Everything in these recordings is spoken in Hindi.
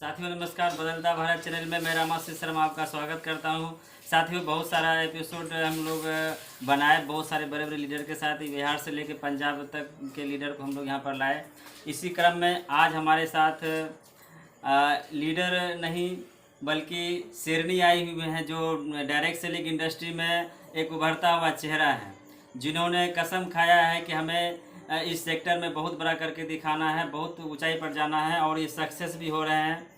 साथियों नमस्कार, बदलता भारत चैनल में मैं रामाशीष शर्मा आपका स्वागत करता हूं। साथियों बहुत सारा एपिसोड हम लोग बनाए, बहुत सारे बड़े बड़े लीडर के साथ बिहार से लेकर पंजाब तक के लीडर को हम लोग यहां पर लाए। इसी क्रम में आज हमारे साथ लीडर नहीं बल्कि शेरनी आई हुई हैं, जो डायरेक्ट सेलिंग इंडस्ट्री में एक उभरता हुआ चेहरा है, जिन्होंने कसम खाया है कि हमें इस सेक्टर में बहुत बड़ा करके दिखाना है, बहुत ऊंचाई पर जाना है और ये सक्सेस भी हो रहे हैं।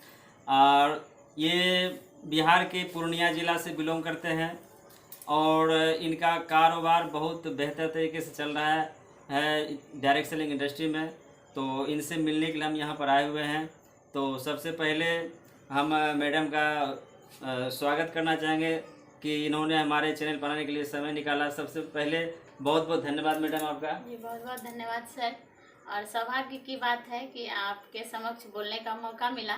और ये बिहार के पूर्णिया ज़िला से बिलोंग करते हैं और इनका कारोबार बहुत बेहतर तरीके से चल रहा है डायरेक्ट सेलिंग इंडस्ट्री में। तो इनसे मिलने के लिए हम यहाँ पर आए हुए हैं। तो सबसे पहले हम मैडम का स्वागत करना चाहेंगे कि इन्होंने हमारे चैनल बनाने के लिए समय निकाला। सबसे पहले बहुत बहुत धन्यवाद मैडम आपका। जी बहुत बहुत धन्यवाद सर। और सौभाग्य की बात है कि आपके समक्ष बोलने का मौका मिला।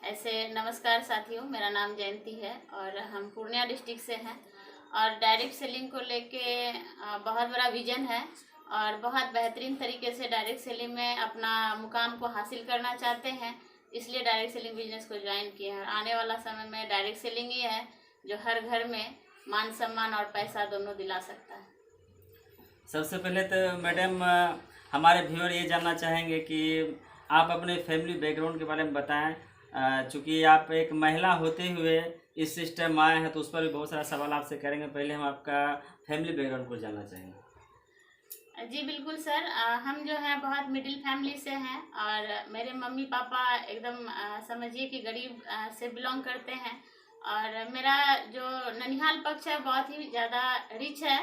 ऐसे नमस्कार साथियों, मेरा नाम जयंती है और हम पूर्णिया डिस्ट्रिक्ट से हैं और डायरेक्ट सेलिंग को लेके बहुत बड़ा विजन है और बहुत बेहतरीन तरीके से डायरेक्ट सेलिंग में अपना मुकाम को हासिल करना चाहते हैं, इसलिए डायरेक्ट सेलिंग बिजनेस को ज्वाइन किए हैं। और आने वाला समय में डायरेक्ट सेलिंग ही है जो हर घर में मान सम्मान और पैसा दोनों दिला सकता है। सबसे पहले तो मैडम हमारे व्यूअर ये जानना चाहेंगे कि आप अपने फैमिली बैकग्राउंड के बारे में बताएं। चूँकि आप एक महिला होते हुए इस सिस्टम में आए हैं तो उस पर भी बहुत सारा सवाल आपसे करेंगे। पहले हम आपका फैमिली बैकग्राउंड को जानना चाहेंगे। जी बिल्कुल सर, हम जो है बहुत मिडिल फैमिली से हैं और मेरे मम्मी पापा एकदम समझिए कि गरीब से बिलोंग करते हैं और मेरा जो ननिहाल पक्ष है बहुत ही ज़्यादा रिच है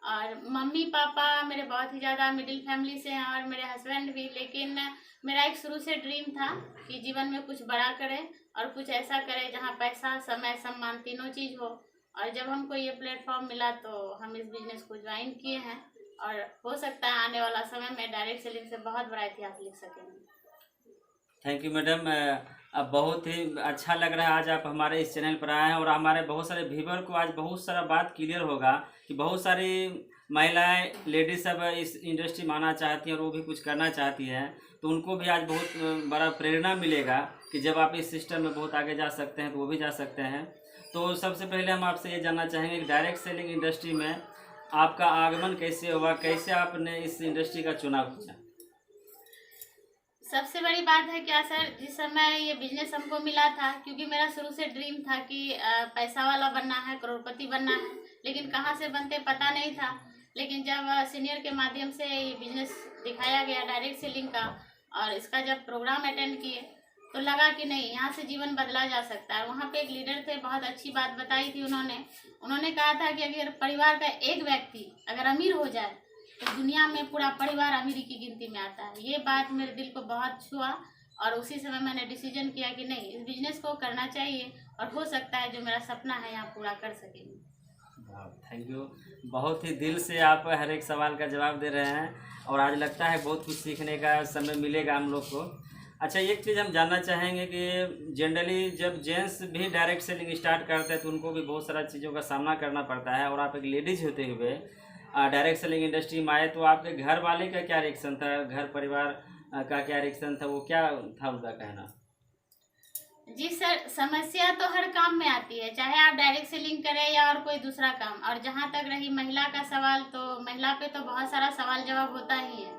और मम्मी पापा मेरे बहुत ही ज़्यादा मिडिल फैमिली से हैं और मेरे हस्बैंड भी। लेकिन मेरा एक शुरू से ड्रीम था कि जीवन में कुछ बड़ा करें और कुछ ऐसा करें जहां पैसा, समय, सम्मान तीनों चीज़ हो। और जब हमको ये प्लेटफॉर्म मिला तो हम इस बिजनेस को ज्वाइन किए हैं और हो सकता है आने वाला समय में डायरेक्ट सेलिंग से बहुत बड़ा इतिहास लिख सकेंगे। Thank you madam. अब बहुत ही अच्छा लग रहा है आज आप हमारे इस चैनल पर आए हैं और हमारे बहुत सारे व्यूअर को आज बहुत सारा बात क्लियर होगा कि बहुत सारी महिलाएं, लेडीज सब इस इंडस्ट्री में आना चाहती हैं और वो भी कुछ करना चाहती हैं, तो उनको भी आज बहुत बड़ा प्रेरणा मिलेगा कि जब आप इस सिस्टम में बहुत आगे जा सकते हैं तो वो भी जा सकते हैं। तो सबसे पहले हम आपसे ये जानना चाहेंगे कि डायरेक्ट सेलिंग इंडस्ट्री में आपका आगमन कैसे हुआ, कैसे आपने इस इंडस्ट्री का चुनाव किया? सबसे बड़ी बात है क्या सर, जिस समय ये बिजनेस हमको मिला था, क्योंकि मेरा शुरू से ड्रीम था कि पैसा वाला बनना है, करोड़पति बनना है, लेकिन कहाँ से बनते पता नहीं था। लेकिन जब सीनियर के माध्यम से ये बिजनेस दिखाया गया डायरेक्ट सेलिंग का और इसका जब प्रोग्राम अटेंड किए तो लगा कि नहीं, यहाँ से जीवन बदला जा सकता है। वहाँ पे एक लीडर थे, बहुत अच्छी बात बताई थी उन्होंने कहा था कि अगर परिवार का एक व्यक्ति अगर अमीर हो जाए तो दुनिया में पूरा परिवार अमीरी की गिनती में आता है। ये बात मेरे दिल को बहुत छुआ और उसी समय मैंने डिसीजन किया कि नहीं, इस बिजनेस को करना चाहिए और हो सकता है जो मेरा सपना है यहाँ पूरा कर सकेंगे। Thank you. बहुत ही दिल से आप हर एक सवाल का जवाब दे रहे हैं और आज लगता है बहुत कुछ सीखने का समय मिलेगा हम लोग को। अच्छा, एक चीज़ हम जानना चाहेंगे कि जनरली जब जेंट्स भी डायरेक्ट सेलिंग स्टार्ट करते हैं तो उनको भी बहुत सारा चीज़ों का सामना करना पड़ता है और आप एक लेडीज होते हुए डायरेक्ट सेलिंग इंडस्ट्री में आए तो आपके घर वाले का क्या रिएक्शन था, घर परिवार का क्या रिएक्शन था, वो क्या था उनका कहना? जी सर, समस्या तो हर काम में आती है, चाहे आप डायरेक्ट सेलिंग करें या और कोई दूसरा काम। और जहाँ तक रही महिला का सवाल, तो महिला पे तो बहुत सारा सवाल जवाब होता ही है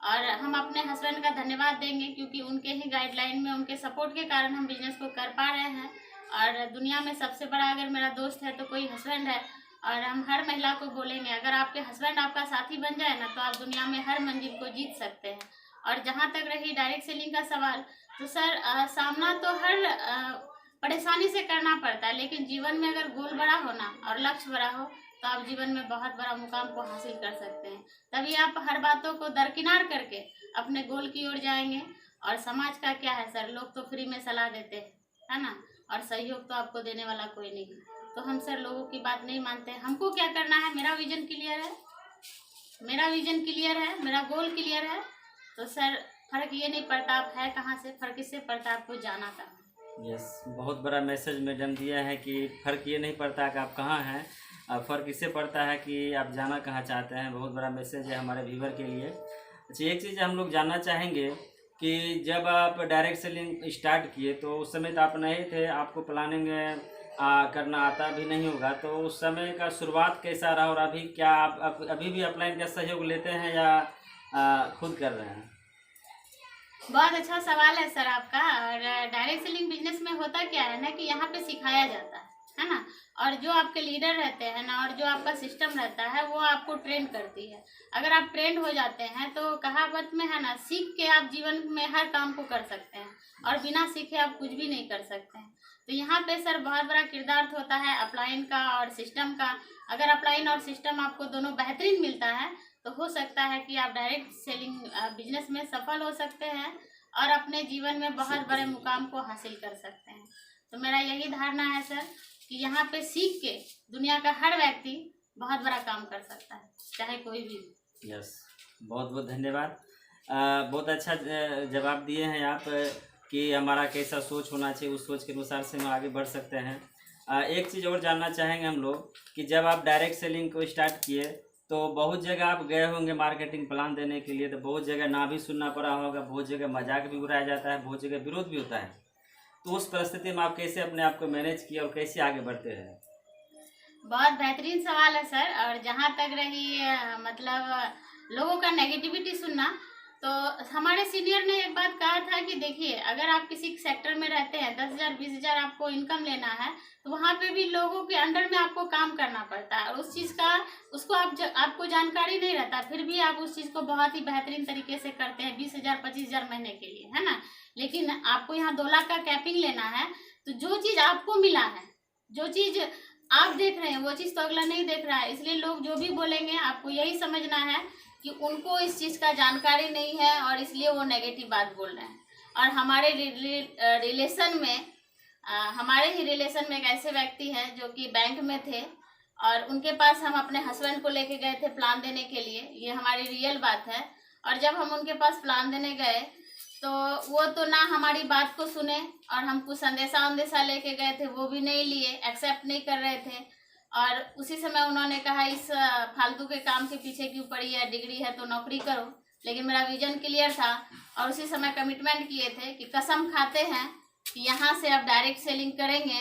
और हम अपने हस्बैंड का धन्यवाद देंगे क्योंकि उनके ही गाइडलाइन में, उनके सपोर्ट के कारण हम बिजनेस को कर पा रहे हैं। और दुनिया में सबसे बड़ा अगर मेरा दोस्त है तो कोई हस्बैंड है और हम हर महिला को बोलेंगे, अगर आपके हस्बैंड आपका साथी बन जाए ना तो आप दुनिया में हर मंजिल को जीत सकते हैं। और जहाँ तक रही डायरेक्ट सेलिंग का सवाल, तो सर सामना तो हर परेशानी से करना पड़ता है, लेकिन जीवन में अगर गोल बड़ा होना और लक्ष्य बड़ा हो तो आप जीवन में बहुत बड़ा मुकाम को हासिल कर सकते हैं। तभी आप हर बातों को दरकिनार करके अपने गोल की ओर जाएंगे। और समाज का क्या है सर, लोग तो फ्री में सलाह देते हैं, है ना, और सहयोग तो आपको देने वाला कोई नहीं। तो हम सर लोगों की बात नहीं मानते। हमको क्या करना है, मेरा विजन क्लियर है, मेरा गोल क्लियर है। तो सर फर्क ये नहीं पड़ता आप है कहाँ से, फर्क इससे पड़ता आपको जाना कहाँ। यस, बहुत बड़ा मैसेज मैडम दिया है कि फ़र्क ये नहीं पड़ता कि आप कहाँ हैं, फ़र्क इससे पड़ता है कि आप जाना कहाँ चाहते हैं। बहुत बड़ा मैसेज है हमारे व्यूवर के लिए। अच्छा, एक चीज़ हम लोग जानना चाहेंगे कि जब आप डायरेक्ट सेलिंग स्टार्ट किए तो उस समय तो आप नहीं थे, आपको प्लानिंग करना आता भी नहीं होगा, तो उस समय का शुरुआत कैसा रहा और अभी क्या आप अभी भी अपलाइन का सहयोग लेते हैं या खुद कर रहे हैं? बहुत अच्छा सवाल है सर आपका। और डायरेक्ट सेलिंग बिजनेस में होता क्या है ना कि यहाँ पे सिखाया जाता है ना। और जो आपके लीडर रहते हैं ना और जो आपका सिस्टम रहता है वो आपको ट्रेन करती है। अगर आप ट्रेंड हो जाते हैं तो कहावत में है ना, सीख के आप जीवन में हर काम को कर सकते हैं और बिना सीखे आप कुछ भी नहीं कर सकते हैं। तो यहाँ पे सर बहुत बड़ा किरदार होता है अपलाइन का और सिस्टम का। अगर अपलाइन और सिस्टम आपको दोनों बेहतरीन मिलता है तो हो सकता है कि आप डायरेक्ट सेलिंग बिजनेस में सफल हो सकते हैं और अपने जीवन में बहुत बड़े मुकाम को हासिल कर सकते हैं। तो मेरा यही धारणा है सर कि यहाँ पे सीख के दुनिया का हर व्यक्ति बहुत बड़ा काम कर सकता है, चाहे कोई भी। यस, बहुत बहुत धन्यवाद। बहुत अच्छा जवाब दिए हैं आप कि हमारा कैसा सोच होना चाहिए, उस सोच के अनुसार से हम आगे बढ़ सकते हैं। एक चीज़ और जानना चाहेंगे हम लोग कि जब आप डायरेक्ट सेलिंग को स्टार्ट किए तो बहुत जगह आप गए होंगे मार्केटिंग प्लान देने के लिए, तो बहुत जगह ना भी सुनना पड़ा होगा, बहुत जगह मजाक भी उड़ाया जाता है, बहुत जगह विरोध भी होता है। तो उस परिस्थिति में आप कैसे अपने आप को मैनेज किए और कैसे आगे बढ़ते रहे? बहुत बेहतरीन सवाल है सर। और जहाँ तक रही मतलब लोगों का नेगेटिविटी सुनना, तो हमारे सीनियर ने एक बात कहा था कि देखिए, अगर आप किसी सेक्टर में रहते हैं, 10,000 20,000 आपको इनकम लेना है तो वहाँ पे भी लोगों के अंडर में आपको काम करना पड़ता है और उस चीज़ का उसको आपको जानकारी नहीं रहता, फिर भी आप उस चीज़ को बहुत ही बेहतरीन तरीके से करते हैं 20,000 25,000 महीने के लिए, है ना। लेकिन आपको यहाँ 2 लाख का कैपिंग लेना है, तो जो चीज़ आपको मिला है, जो चीज़ आप देख रहे हैं, वो चीज़ तो अगला नहीं देख रहा है। इसलिए लोग जो भी बोलेंगे आपको यही समझना है कि उनको इस चीज़ का जानकारी नहीं है और इसलिए वो नेगेटिव बात बोल रहे हैं। और हमारे रिलेशन में हमारे ही रिलेशन में एक ऐसे व्यक्ति हैं जो कि बैंक में थे और उनके पास हम अपने हस्बैंड को लेके गए थे प्लान देने के लिए, ये हमारी रियल बात है। और जब हम उनके पास प्लान देने गए तो वो तो ना हमारी बात को सुने और हम कुछ संदेशा लेके गए थे वो भी नहीं लिए, एक्सेप्ट नहीं कर रहे थे। और उसी समय उन्होंने कहा इस फालतू के काम के पीछे क्यों पड़ी है, डिग्री है तो नौकरी करो। लेकिन मेरा विजन क्लियर था और उसी समय कमिटमेंट किए थे कि कसम खाते हैं कि यहाँ से आप डायरेक्ट सेलिंग करेंगे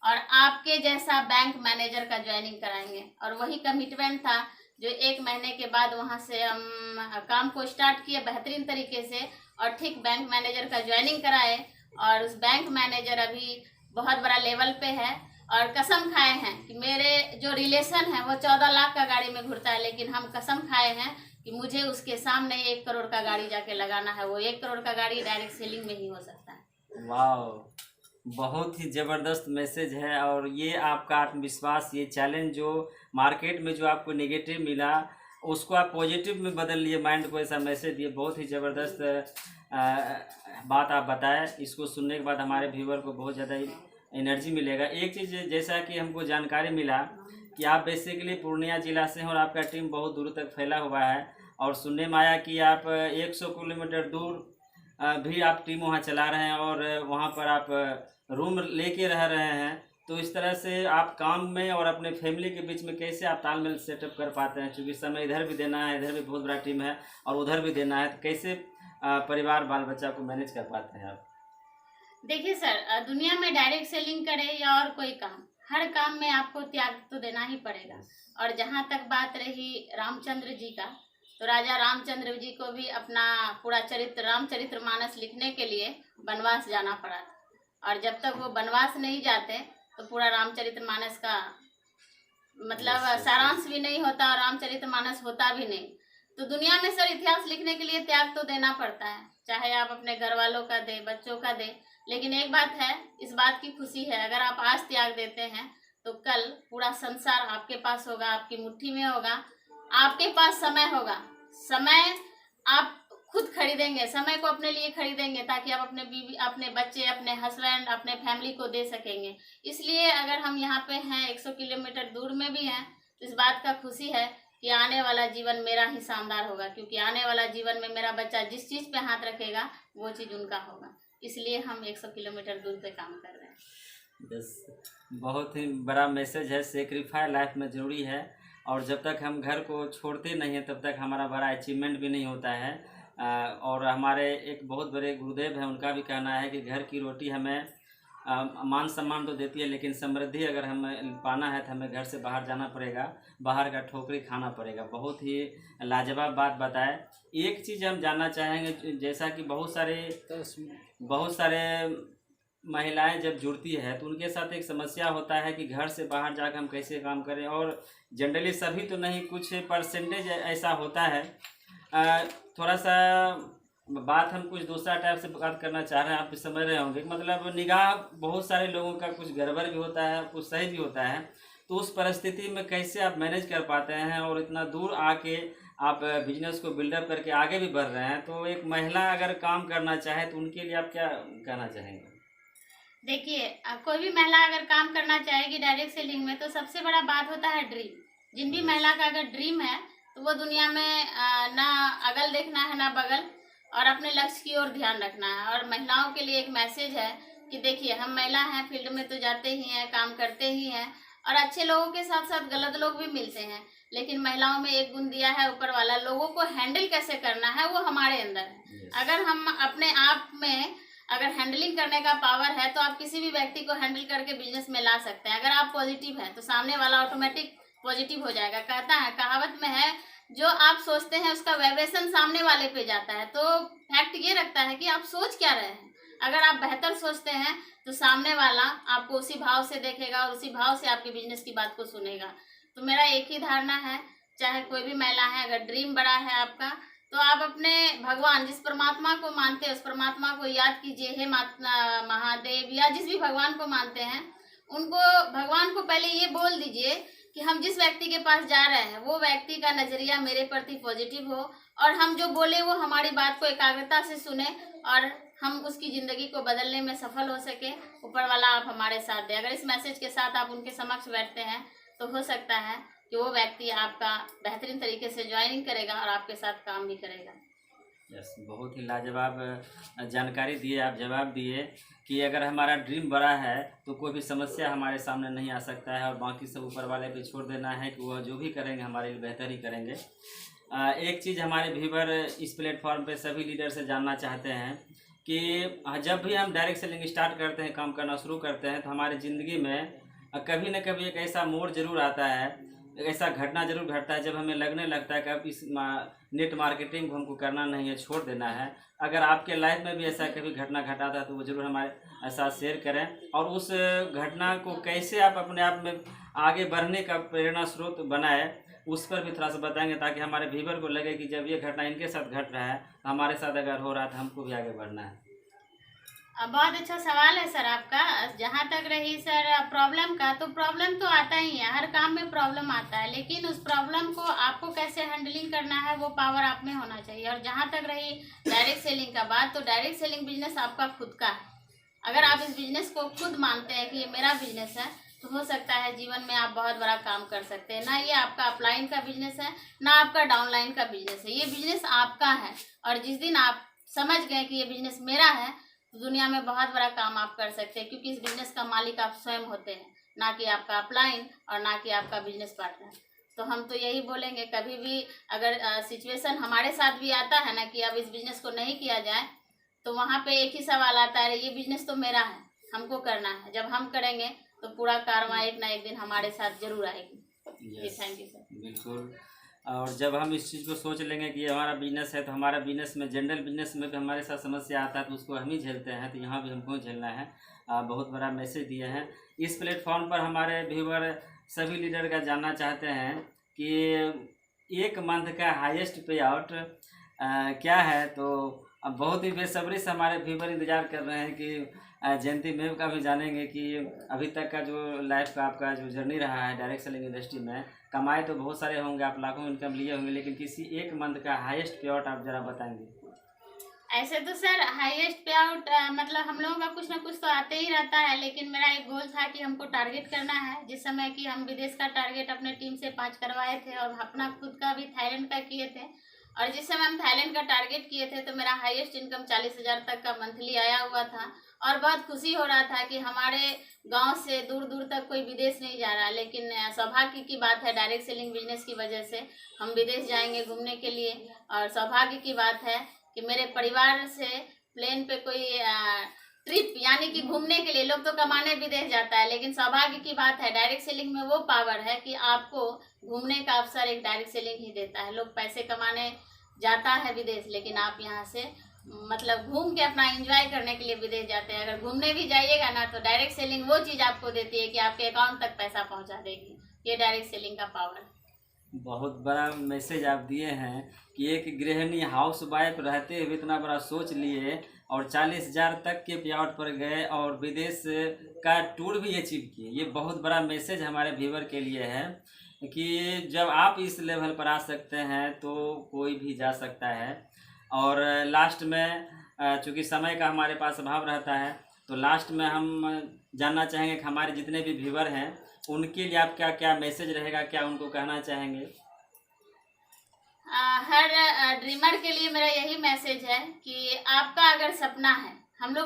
और आपके जैसा बैंक मैनेजर का ज्वाइनिंग कराएंगे। और वही कमिटमेंट था जो 1 महीने के बाद वहाँ से हम काम को स्टार्ट किए बेहतरीन तरीके से और ठीक बैंक मैनेजर का ज्वाइनिंग कराए। और उस बैंक मैनेजर अभी बहुत बड़ा लेवल पे है और कसम खाए हैं कि मेरे जो रिलेशन है वो 14 लाख का गाड़ी में घूरता है, लेकिन हम कसम खाए हैं कि मुझे उसके सामने 1 करोड़ का गाड़ी जाके लगाना है। वो 1 करोड़ का गाड़ी डायरेक्ट सेलिंग में ही हो सकता है। वाह, बहुत ही ज़बरदस्त मैसेज है। और ये आपका आत्मविश्वास, ये चैलेंज जो मार्केट में जो आपको नेगेटिव मिला उसको आप पॉजिटिव में बदल लिए, माइंड को ऐसा मैसेज दिए। बहुत ही ज़बरदस्त बात आप बताएं। इसको सुनने के बाद हमारे व्यूअर को बहुत ज़्यादा एनर्जी मिलेगा। एक चीज़ जैसा कि हमको जानकारी मिला कि आप बेसिकली पूर्णिया ज़िला से हैं और आपका टीम बहुत दूर तक फैला हुआ है और सुनने में आया कि आप 100 किलोमीटर दूर भी आप टीम वहाँ चला रहे हैं और वहाँ पर आप रूम लेके रह रहे हैं। तो इस तरह से आप काम में और अपने फैमिली के बीच में कैसे आप तालमेल सेटअप कर पाते हैं, क्योंकि समय इधर भी देना है, इधर भी बहुत बड़ा टीम है और उधर भी देना है, तो कैसे परिवार बाल बच्चा को मैनेज कर पाते हैं आप? देखिए सर, दुनिया में डायरेक्ट सेलिंग करे या और कोई काम, हर काम में आपको त्याग तो देना ही पड़ेगा। और जहाँ तक बात रही रामचंद्र जी का, तो राजा रामचंद्र जी को भी अपना पूरा रामचरितमानस लिखने के लिए वनवास जाना पड़ा था। और जब तक वो वनवास नहीं जाते तो पूरा रामचरितमानस का मतलब सारांश भी नहीं होता और रामचरितमानस होता भी नहीं। तो दुनिया में सर इतिहास लिखने के लिए त्याग तो देना पड़ता है, चाहे आप अपने घर वालों का दे, बच्चों का दे। लेकिन एक बात है, इस बात की खुशी है, अगर आप आज त्याग देते हैं तो कल पूरा संसार आपके पास होगा, आपकी मुट्ठी में होगा, आपके पास समय होगा। समय आप खुद खरीदेंगे, समय को अपने लिए खरीदेंगे ताकि आप अपने बीवी, अपने बच्चे, अपने हस्बैंड, अपने फैमिली को दे सकेंगे। इसलिए अगर हम यहाँ पे हैं, 100 किलोमीटर दूर में भी हैं, तो इस बात का खुशी है कि आने वाला जीवन मेरा ही शानदार होगा, क्योंकि आने वाला जीवन में मेरा बच्चा जिस चीज़ पे हाथ रखेगा वो चीज़ उनका होगा। इसलिए हम 100 किलोमीटर दूर पे काम कर रहे हैं। यस, बहुत ही बड़ा मैसेज है। सेक्रीफाई लाइफ में ज़रूरी है और जब तक हम घर को छोड़ते नहीं हैं तब तक हमारा बड़ा अचीवमेंट भी नहीं होता है। और हमारे एक बहुत बड़े गुरुदेव हैं, उनका भी कहना है कि घर की रोटी हमें मान सम्मान तो देती है, लेकिन समृद्धि अगर हमें पाना है तो हमें घर से बाहर जाना पड़ेगा, बाहर का ठोकरी खाना पड़ेगा। बहुत ही लाजवाब बात बताए। एक चीज़ हम जानना चाहेंगे, जैसा कि बहुत सारे महिलाएं जब जुड़ती है तो उनके साथ एक समस्या होता है कि घर से बाहर जाकर हम कैसे काम करें, और जनरली सभी तो नहीं, कुछ परसेंटेज ऐसा होता है। थोड़ा सा बात हम कुछ दूसरा टाइप से बात करना चाह रहे हैं, आप भी समझ रहे होंगे। मतलब निगाह बहुत सारे लोगों का कुछ गड़बड़ भी होता है, कुछ सही भी होता है। तो उस परिस्थिति में कैसे आप मैनेज कर पाते हैं और इतना दूर आके आप बिजनेस को बिल्डअप करके आगे भी बढ़ रहे हैं। तो एक महिला अगर काम करना चाहे तो उनके लिए आप क्या कहना चाहेंगे? देखिए, कोई भी महिला अगर काम करना चाहेगी डायरेक्ट सेलिंग में, तो सबसे बड़ा बात होता है ड्रीम। जिन भी महिला का अगर ड्रीम है तो वो दुनिया में ना अगल देखना है ना बगल, और अपने लक्ष्य की ओर ध्यान रखना है। और महिलाओं के लिए एक मैसेज है कि देखिए, हम महिला हैं, फील्ड में तो जाते ही हैं, काम करते ही हैं, और अच्छे लोगों के साथ साथ गलत लोग भी मिलते हैं। लेकिन महिलाओं में एक गुण दिया है ऊपर वाला, लोगों को हैंडल कैसे करना है वो हमारे अंदर है। अगर हम अपने आप में अगर हैंडलिंग करने का पावर है तो आप किसी भी व्यक्ति को हैंडल करके बिजनेस में ला सकते हैं। अगर आप पॉजिटिव हैं तो सामने वाला ऑटोमेटिक पॉजिटिव हो जाएगा। कहावत में है, जो आप सोचते हैं उसका वाइब्रेशन सामने वाले पे जाता है। तो फैक्ट ये रखता है कि आप सोच क्या रहे हैं। अगर आप बेहतर सोचते हैं तो सामने वाला आपको उसी भाव से देखेगा और उसी भाव से आपके बिजनेस की बात को सुनेगा। तो मेरा एक ही धारणा है, चाहे कोई भी महिला है, अगर ड्रीम बड़ा है आपका, तो आप अपने भगवान, जिस परमात्मा को मानते हैं उस परमात्मा को याद कीजिए। हे महादेव, या जिस भी भगवान को मानते हैं उनको, भगवान को पहले ये बोल दीजिए कि हम जिस व्यक्ति के पास जा रहे हैं वो व्यक्ति का नजरिया मेरे प्रति पॉजिटिव हो, और हम जो बोले वो हमारी बात को एकाग्रता से सुने, और हम उसकी जिंदगी को बदलने में सफल हो सके। ऊपर वाला आप हमारे साथ दे। अगर इस मैसेज के साथ आप उनके समक्ष बैठते हैं तो हो सकता है कि वो व्यक्ति आपका बेहतरीन तरीके से ज्वाइनिंग करेगा और आपके साथ काम भी करेगा। यस, बहुत ही लाजवाब जानकारी दिए, आप जवाब दिए कि अगर हमारा ड्रीम बड़ा है तो कोई भी समस्या हमारे सामने नहीं आ सकता है, और बाकी सब ऊपर वाले पे छोड़ देना है कि वह जो भी करेंगे हमारे लिए बेहतर ही करेंगे। एक चीज़ हमारे व्यूवर इस प्लेटफॉर्म पे सभी लीडर से जानना चाहते हैं कि जब भी हम डायरेक्ट सेलिंग स्टार्ट करते हैं, काम करना शुरू करते हैं, तो हमारी ज़िंदगी में कभी न कभी एक ऐसा मोड़ जरूर आता है, ऐसा घटना जरूर घटता है जब हमें लगने लगता है कि अब इस नेट मार्केटिंग को हमको करना नहीं है, छोड़ देना है। अगर आपके लाइफ में भी ऐसा कभी घटना घटा था तो वो जरूर हमारे साथ शेयर करें, और उस घटना को कैसे आप अपने आप में आगे बढ़ने का प्रेरणा स्रोत बनाए, उस पर भी थोड़ा सा बताएंगे, ताकि हमारे व्यूवर को लगे कि जब ये घटना इनके साथ घट रहा है तो हमारे साथ अगर हो रहा है तो हमको भी आगे बढ़ना है। बहुत अच्छा सवाल है सर आपका। जहाँ तक रही सर प्रॉब्लम का, तो प्रॉब्लम तो आता ही है, हर काम में प्रॉब्लम आता है, लेकिन उस प्रॉब्लम को आपको कैसे हैंडलिंग करना है वो पावर आप में होना चाहिए। और जहाँ तक रही डायरेक्ट सेलिंग का बात, तो डायरेक्ट सेलिंग बिजनेस आपका खुद का है। अगर आप इस बिजनेस को खुद मानते हैं कि ये मेरा बिजनेस है, तो हो सकता है जीवन में आप बहुत बड़ा काम कर सकते हैं। ना ये आपका अपलाइन का बिजनेस है, ना आपका डाउनलाइन का बिजनेस है, ये बिजनेस आपका है। और जिस दिन आप समझ गए कि ये बिजनेस मेरा है, तो दुनिया में बहुत बड़ा काम आप कर सकते हैं, क्योंकि इस बिजनेस का मालिक आप स्वयं होते हैं, ना कि आपका अपलाइन और ना कि आपका बिजनेस पार्टनर। तो हम तो यही बोलेंगे, कभी भी अगर सिचुएशन हमारे साथ भी आता है ना कि अब इस बिजनेस को नहीं किया जाए, तो वहाँ पे एक ही सवाल आता है, ये बिजनेस तो मेरा है, हमको करना है। जब हम करेंगे तो पूरा कारवां एक ना एक दिन हमारे साथ जरूर आएगी। जी, थैंक यू सर। बिल्कुल। और जब हम इस चीज़ को सोच लेंगे कि ये हमारा बिजनेस है, तो हमारा बिजनेस में, जनरल बिजनेस में भी हमारे साथ समस्या आता है तो उसको हम ही झेलते हैं, तो यहाँ भी हमको झेलना है। बहुत बड़ा मैसेज दिए हैं। इस प्लेटफॉर्म पर हमारे व्यूवर सभी लीडर का जानना चाहते हैं कि एक मंथ का हाईएस्ट पे आउट क्या है। तो अब बहुत ही बेसब्री से हमारे व्यूवर इंतजार कर रहे हैं कि जयंती मैम का भी जानेंगे कि अभी तक का जो लाइफ का आपका जो जर्नी रहा है डायरेक्ट सेलिंग इंडस्ट्री में। कमाए तो बहुत सारे होंगे, आप लाखों इनकम लिए होंगे, लेकिन किसी एक मंथ का हाईएस्ट पे आउट आप जरा बताएंगे। ऐसे तो सर हाईएस्ट पे आउट मतलब हम लोगों का कुछ ना कुछ तो आते ही रहता है, लेकिन मेरा एक गोल था कि हमको टारगेट करना है। जिस समय कि हम विदेश का टारगेट अपने टीम से 5 करवाए थे और अपना खुद का भी थाईलैंड का किए थे, और जिस समय हम थाईलैंड का टारगेट किए थे तो मेरा हाईएस्ट इनकम 40,000 तक का मंथली आया हुआ था। और बहुत खुशी हो रहा था कि हमारे गांव से दूर दूर तक कोई विदेश नहीं जा रहा। लेकिन सौभाग्य की बात है, डायरेक्ट सेलिंग बिजनेस की वजह से हम विदेश जाएंगे घूमने के लिए। और सौभाग्य की बात है कि मेरे परिवार से प्लेन पे कोई ट्रिप यानी कि घूमने के लिए, लोग तो कमाने विदेश जाता है, लेकिन सौभाग्य की बात है डायरेक्ट सेलिंग में वो पावर है कि आपको घूमने का अवसर एक डायरेक्ट सेलिंग ही देता है। लोग पैसे कमाने जाता है विदेश, लेकिन आप यहाँ से मतलब घूम के अपना एंजॉय करने के लिए विदेश जाते हैं। अगर घूमने भी जाइएगा ना तो डायरेक्ट सेलिंग वो चीज़ आपको देती है कि आपके अकाउंट तक पैसा पहुँचा देगी। ये डायरेक्ट सेलिंग का पावर है। बहुत बड़ा मैसेज आप दिए हैं कि एक गृहिणी हाउस वाइफ रहते हुए इतना बड़ा सोच लिए और 40,000 तक के पेआउट पर गए और विदेश का टूर भी अचीव किए। ये बहुत बड़ा मैसेज हमारे व्यूवर के लिए है कि जब आप इस लेवल पर आ सकते हैं तो कोई भी जा सकता है। और लास्ट में चूँकि समय का हमारे पास अभाव रहता है तो लास्ट में हम जानना चाहेंगे कि हमारे जितने भी व्यूवर हैं उनके लिए आप क्या क्या मैसेज रहेगा, क्या उनको कहना चाहेंगे? हर ड्रीमर के लिए मेरा यही मैसेज है कि आपका अगर सपना है, हम लोग